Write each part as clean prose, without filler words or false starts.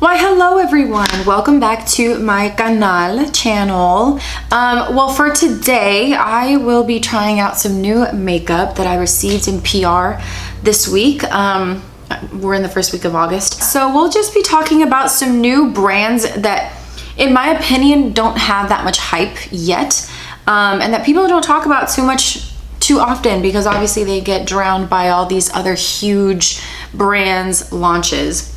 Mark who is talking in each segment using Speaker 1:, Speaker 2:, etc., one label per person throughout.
Speaker 1: Why hello everyone, welcome back to my canal channel. Well, for today I will be trying out some new makeup that I received in PR this week. We're in the first week of August, so we'll just be talking about some new brands that in my opinion don't have that much hype yet, and that people don't talk about too often because obviously they get drowned by all these other huge brands launches.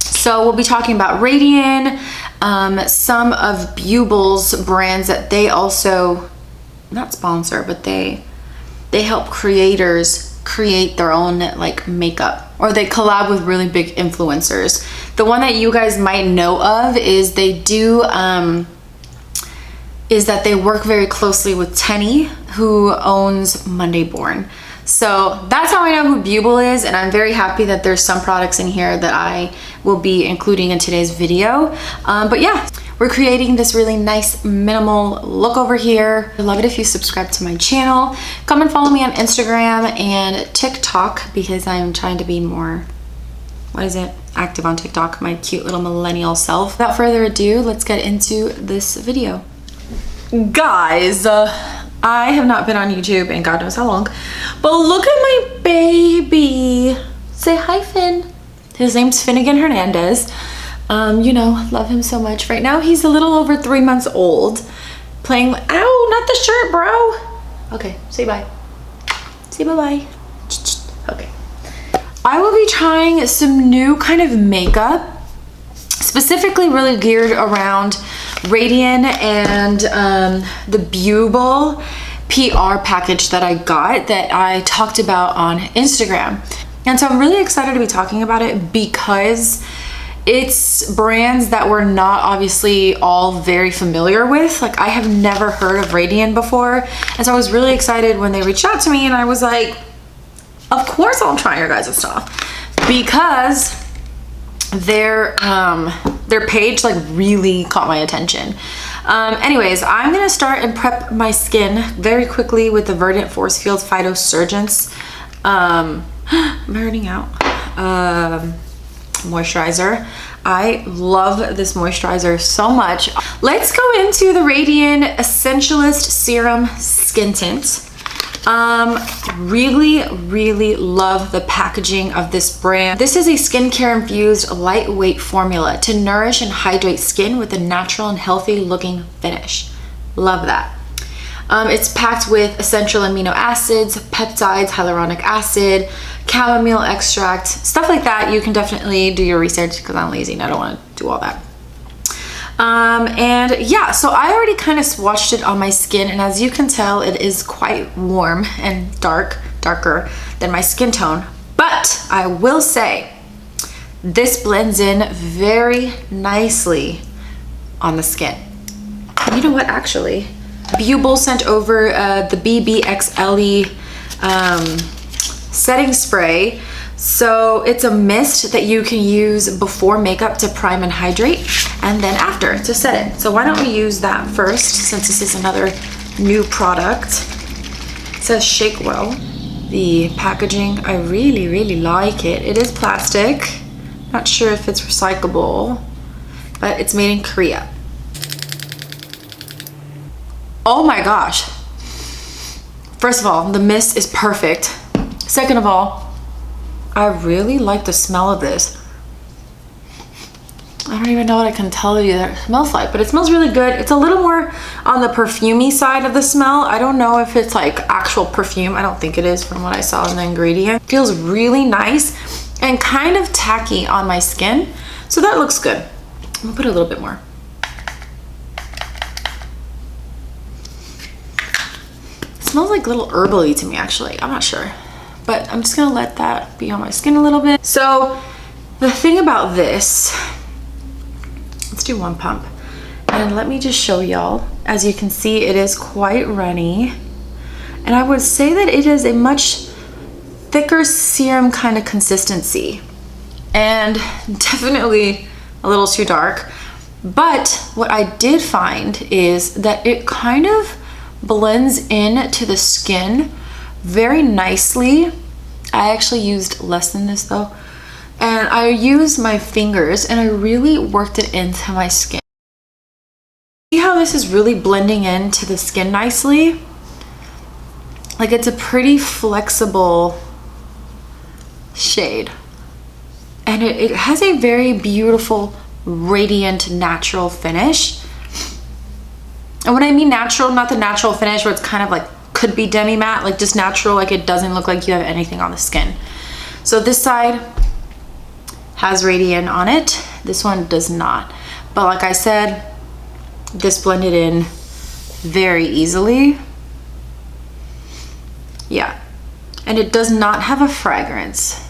Speaker 1: So we'll be talking about Radiene, some of Beaubble's brands that they also, not sponsor, but they help creators create their own like makeup, or they collab with really big influencers. The one that you guys might know of is they work very closely with Terene, who owns Monday Born. So that's how I know who Beaubble is, and I'm very happy that there's some products in here that I will be including in today's video. But yeah, we're creating this really nice minimal look over here. I'd love it if you subscribe to my channel. Come and follow me on Instagram and TikTok because I'm trying to be more, active on TikTok, my cute little millennial self. Without further ado, let's get into this video. Guys, I have not been on YouTube in God knows how long, but look at my baby. Say hi, Finn. His name's Finnegan Hernandez. You know, love him so much. Right now he's a little over 3 months old, playing, ow, not the shirt, bro. Okay, say bye. Say bye-bye. Okay. I will be trying some new kind of makeup, specifically really geared around Radiene and the Beaubble PR package that I got that I talked about on Instagram. And so I'm really excited to be talking about it because it's brands that we're not obviously all very familiar with. Like, I have never heard of Radiene before. And so I was really excited when they reached out to me, and I was like, of course I'll try your guys' stuff, because their page like really caught my attention. Anyways, I'm gonna start and prep my skin very quickly with the Verdant Forcefield Phytosurgence I'm burning out moisturizer. I love this moisturizer so much. Let's go into the Radiene Essentialist Serum Skin Tint. Really love the packaging of this brand. This is a skincare infused lightweight formula to nourish and hydrate skin with a natural and healthy looking finish. Love that. It's packed with essential amino acids, peptides, hyaluronic acid, chamomile extract, stuff like that. You can definitely do your research because I'm lazy and I don't want to do all that. And yeah, so I already kind of swatched it on my skin, and as you can tell, it is quite warm and darker than my skin tone. But I will say this blends in very nicely on the skin. You know what, actually, Beaubble sent over the BBX Ellie setting spray. So it's a mist that you can use before makeup to prime and hydrate, and then after to set it. So why don't we use that first, since this is another new product. It says shake well. The packaging, I really like it. It is plastic. Not sure if it's recyclable, but it's made in Korea. Oh my gosh. First of all, the mist is perfect. Second of all, I really like the smell of this. I don't even know what I can tell you that it smells like, but it smells really good. It's a little more on the perfumey side of the smell. I don't know if it's like actual perfume. I don't think it is from what I saw in the ingredient. It feels really nice and kind of tacky on my skin. So that looks good. I'm gonna put a little bit more. It smells like a little herbally to me, actually. I'm not sure. But I'm just gonna let that be on my skin a little bit. So the thing about this, let's do one pump. And let me just show y'all. As you can see, it is quite runny. And I would say that it is a much thicker serum kind of consistency. And definitely a little too dark. But what I did find is that it kind of blends into the skin very nicely. I actually used less than this though. And I used my fingers and I really worked it into my skin. See how this is really blending into the skin nicely? Like, it's a pretty flexible shade. And it has a very beautiful, radiant, natural finish. And when I mean natural, not the natural finish where it's kind of like could be demi matte, like just natural, like it doesn't look like you have anything on the skin. So this side has Radiene on it. This one does not. But like I said, this blended in very easily. Yeah. And it does not have a fragrance.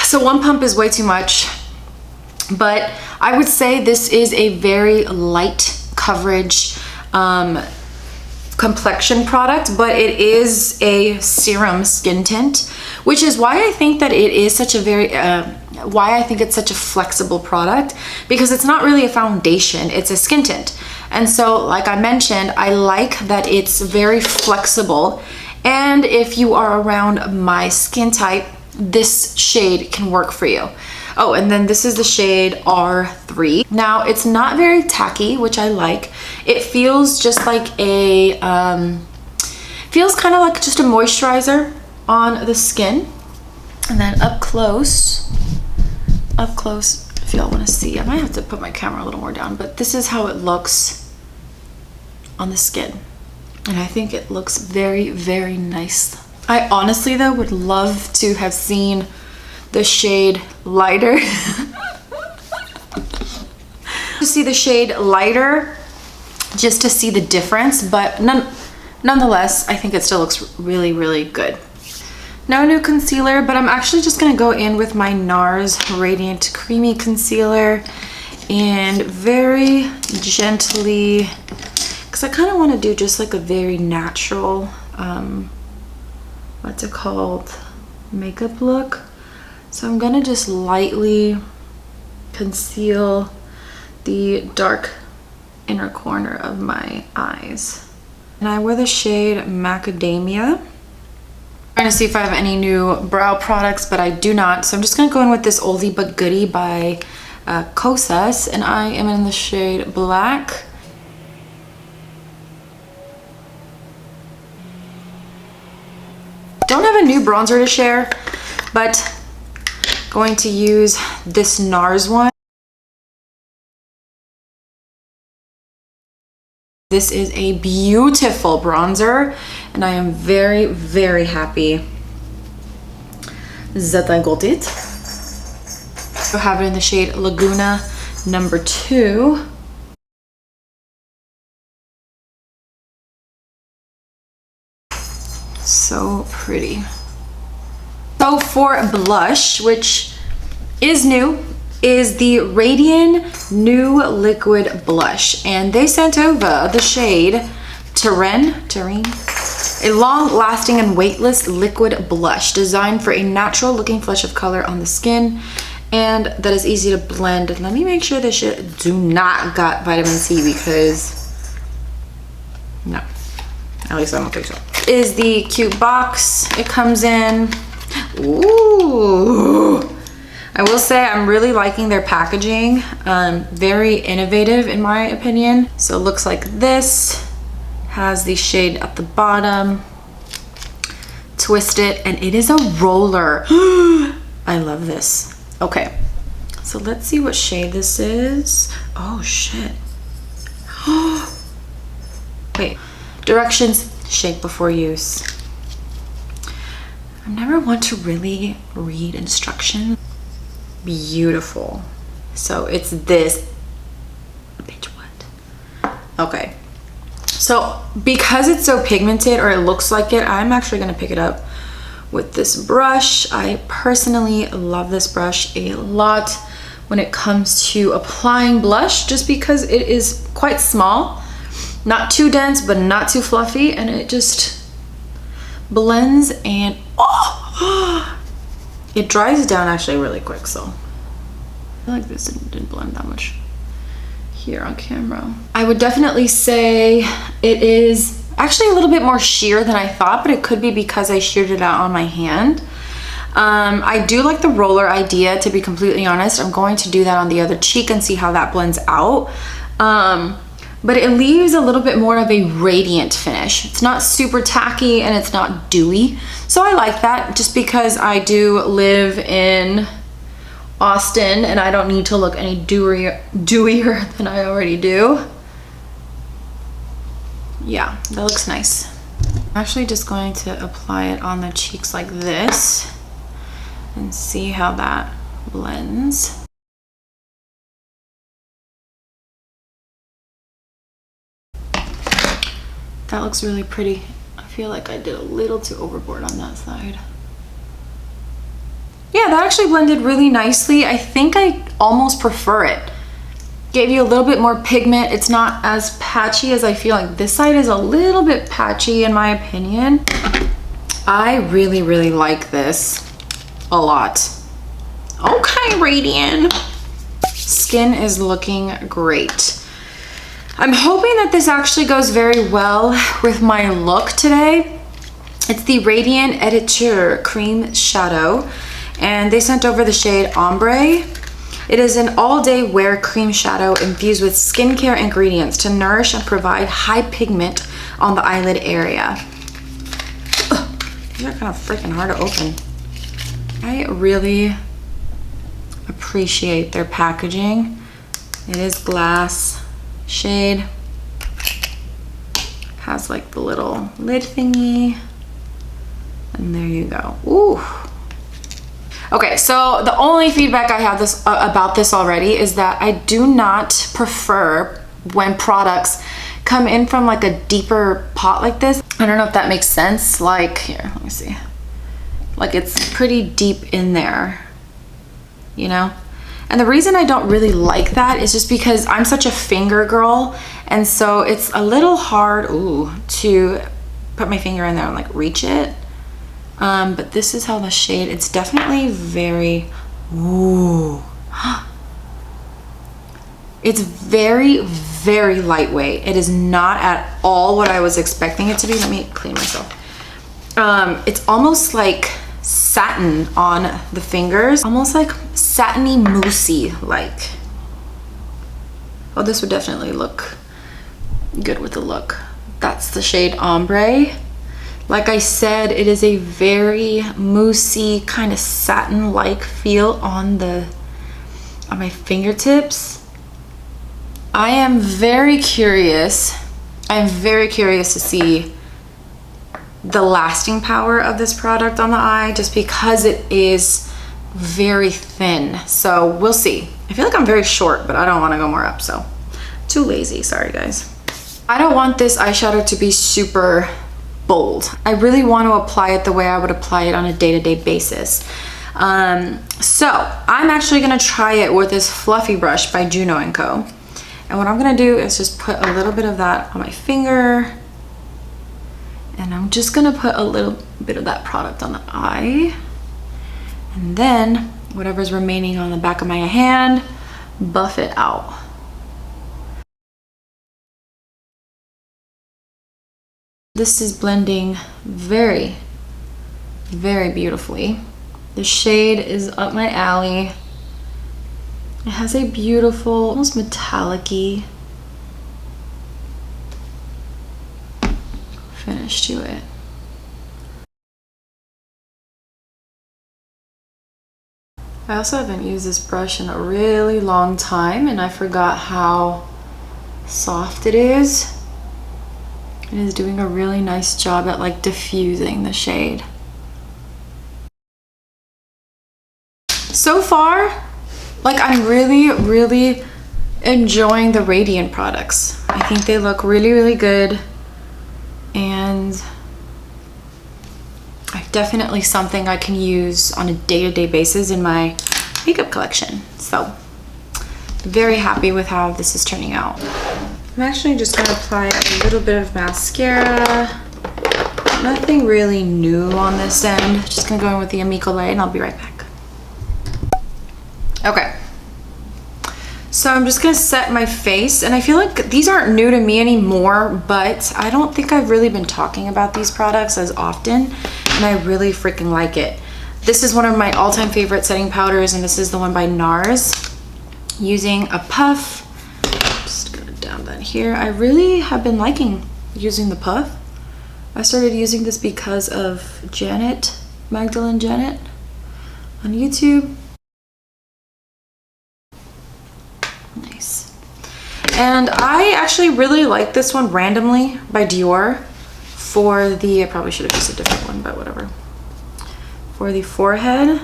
Speaker 1: So one pump is way too much, but I would say this is a very light coverage complexion product, but it is a serum skin tint, which is why I think that it is such a very why I think it's such a flexible product, because it's not really a foundation, it's a skin tint. And so like I mentioned, I like that it's very flexible, and if you are around my skin type, this shade can work for you. Oh, and then this is the shade R3. Now, it's not very tacky, which I like. It feels just like a, feels kind of like just a moisturizer on the skin. And then up close, if y'all want to see, I might have to put my camera a little more down, but this is how it looks on the skin. And I think it looks very, very nice. I honestly though would love to have seen the shade lighter. To see the shade lighter, just to see the difference, but nonetheless, I think it still looks really, really good. No new concealer, but I'm actually just gonna go in with my Nars Radiant Creamy Concealer and very gently, because I kind of want to do just like a very natural, what's it called, makeup look. So I'm gonna just lightly conceal the dark inner corner of my eyes. And I wear the shade Macadamia. I'm trying to see if I have any new brow products, but I do not. So I'm just gonna go in with this oldie but goodie by Kosas, and I am in the shade Black. Don't have a new bronzer to share, but going to use this Nars one. This is a beautiful bronzer, and I am very, very happy that I got it. I have it in the shade Laguna number 2. So pretty. So for blush, which is new, is the Radiene New Liquid Blush. And they sent over the shade Terene, a long-lasting and weightless liquid blush designed for a natural-looking flush of color on the skin, and that is easy to blend. Let me make sure this shit do not got vitamin C, because no, at least I don't think so. Is the cute box it comes in. Ooh, I will say I'm really liking their packaging. Very innovative in my opinion. So it looks like this, has the shade at the bottom, twist it, and it is a roller. I love this. Okay, so let's see what shade this is. Oh shit. Wait, directions, shake before use. I never want to really read instructions. Beautiful. So it's this. Bitch, what? Okay. So because it's so pigmented, or it looks like it, I'm actually gonna pick it up with this brush. I personally love this brush a lot when it comes to applying blush, just because it is quite small, not too dense, but not too fluffy, and it just blends, and oh, it dries down actually really quick. So I feel like this didn't blend that much here on camera. I would definitely say it is Actually a little bit more sheer than I thought, but it could be because I sheared it out on my hand. I do like the roller idea, to be completely honest. I'm going to do that on the other cheek and see how that blends out. But it leaves a little bit more of a radiant finish. It's not super tacky and it's not dewy. So I like that, just because I do live in Austin and I don't need to look any dewier than I already do. Yeah, that looks nice. I'm actually just going to apply it on the cheeks like this and see how that blends. That looks really pretty. I feel like I did a little too overboard on that side. Yeah, that actually blended really nicely. I think I almost prefer it. Gave you a little bit more pigment. It's not as patchy as I feel like this side is a little bit patchy in my opinion. I really, really like this a lot. Okay, Radiene. Skin is looking great. I'm hoping that this actually goes very well with my look today. It's the Radiene Editeur Cream Shadow, and they sent over the shade Ombre. It is an all-day wear cream shadow infused with skincare ingredients to nourish and provide high pigment on the eyelid area. Ugh, these are kind of freaking hard to open. I really appreciate their packaging. It is glass. Shade has like the little lid thingy, and there you go. Ooh. Okay, so the only feedback I have about this already is that I do not prefer when products come in from like a deeper pot like this. I don't know if that makes sense. Like, here, let me see. Like, it's pretty deep in there, you know? And the reason I don't really like that is just because I'm such a finger girl, and so it's a little hard, ooh, to put my finger in there and like reach it. But this is how the shade, it's definitely very, ooh. It's very, very lightweight. It is not at all what I was expecting it to be. Let me clean myself. It's almost like satin on the fingers, almost like satiny moussey like. Oh, this would definitely look good with the look. That's the shade Ombre. Like I said, it is a very moussey kind of satin like feel on my fingertips. I am very curious. I'm very curious to see the lasting power of this product on the eye, just because it is very thin. So we'll see. I feel like I'm very short, but I don't want to go more up, so too lazy. Sorry guys. I don't want this eyeshadow to be super bold. I really want to apply it the way I would apply it on a day-to-day basis. So I'm actually going to try it with this fluffy brush by Juno & Co. And what I'm going to do is just put a little bit of that on my finger. And I'm just gonna put a little bit of that product on the eye. And then whatever's remaining on the back of my hand, buff it out. This is blending very, very beautifully. The shade is up my alley. It has a beautiful, almost metallic-y finish to it. I also haven't used this brush in a really long time, and I forgot how soft it is. It is doing a really nice job at like diffusing the shade. So far, like, I'm really, really enjoying the Radiene products. I think they look really, really good. And definitely something I can use on a day-to-day basis in my makeup collection. So very happy with how this is turning out. I'm actually just going to apply a little bit of mascara. Nothing really new on this end. Just going to go in with the Amico Light, and I'll be right back. Okay. So I'm just gonna set my face, and I feel like these aren't new to me anymore, but I don't think I've really been talking about these products as often, and I really freaking like it. This is one of my all-time favorite setting powders, and this is the one by Nars. Using a puff, just gonna dab that here. I really have been liking using the puff. I started using this because of Magdalene Janet on YouTube. Nice. And I actually really like this one, Randomly by Dior, for the, I probably should have used a different one, but whatever. For the forehead,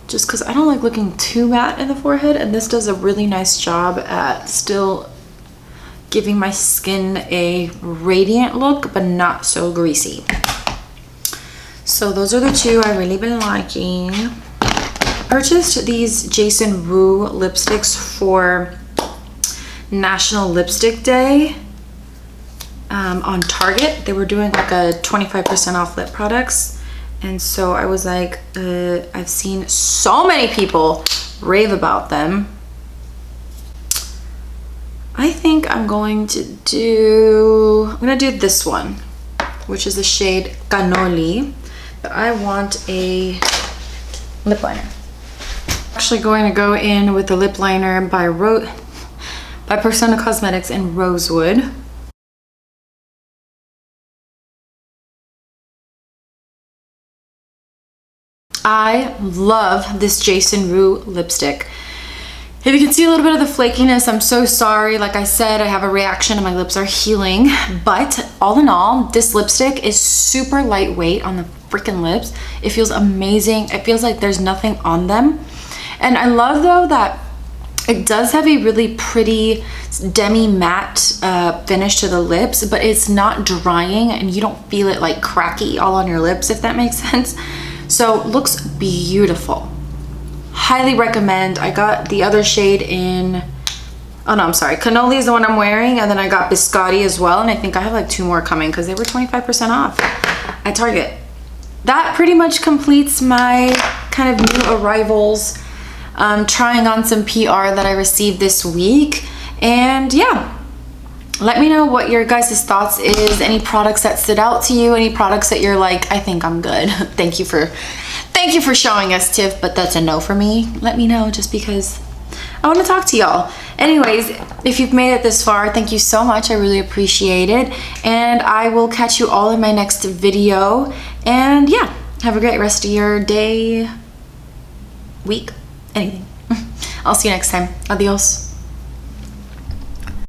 Speaker 1: just because I don't like looking too matte in the forehead, and this does a really nice job at still giving my skin a radiant look, but not so greasy. So those are the two I've really been liking. I purchased these Jason Wu lipsticks for National Lipstick Day on Target. They were doing like a 25% off lip products. And so I was like, I've seen so many people rave about them. I think I'm gonna do this one, which is the shade Canoli, but I want a lip liner. I'm actually going to go in with the lip liner by Persona Cosmetics in Rosewood. I love this Jason Wu lipstick. If you can see a little bit of the flakiness, I'm so sorry. Like I said, I have a reaction and my lips are healing. But all in all, this lipstick is super lightweight on the freaking lips. It feels amazing. It feels like there's nothing on them. And I love though that it does have a really pretty demi matte finish to the lips, but it's not drying and you don't feel it like cracky all on your lips, if that makes sense. So looks beautiful. Highly recommend. I got the other shade in, oh no, I'm sorry, Canoli is the one I'm wearing, and then I got Biscotti as well, and I think I have like 2 more coming because they were 25% off at Target. That pretty much completes my kind of new arrivals, trying on some PR that I received this week. And yeah, let me know what your guys' thoughts is, any products that stood out to you, any products that you're like, I think I'm good. Thank you for showing us, Tiff, but that's a no for me. Let me know, just because I want to talk to y'all. Anyways, if you've made it this far, thank you so much. I really appreciate it. And I will catch you all in my next video. And yeah, have a great rest of your day, week, anything. I'll see you next time. Adios.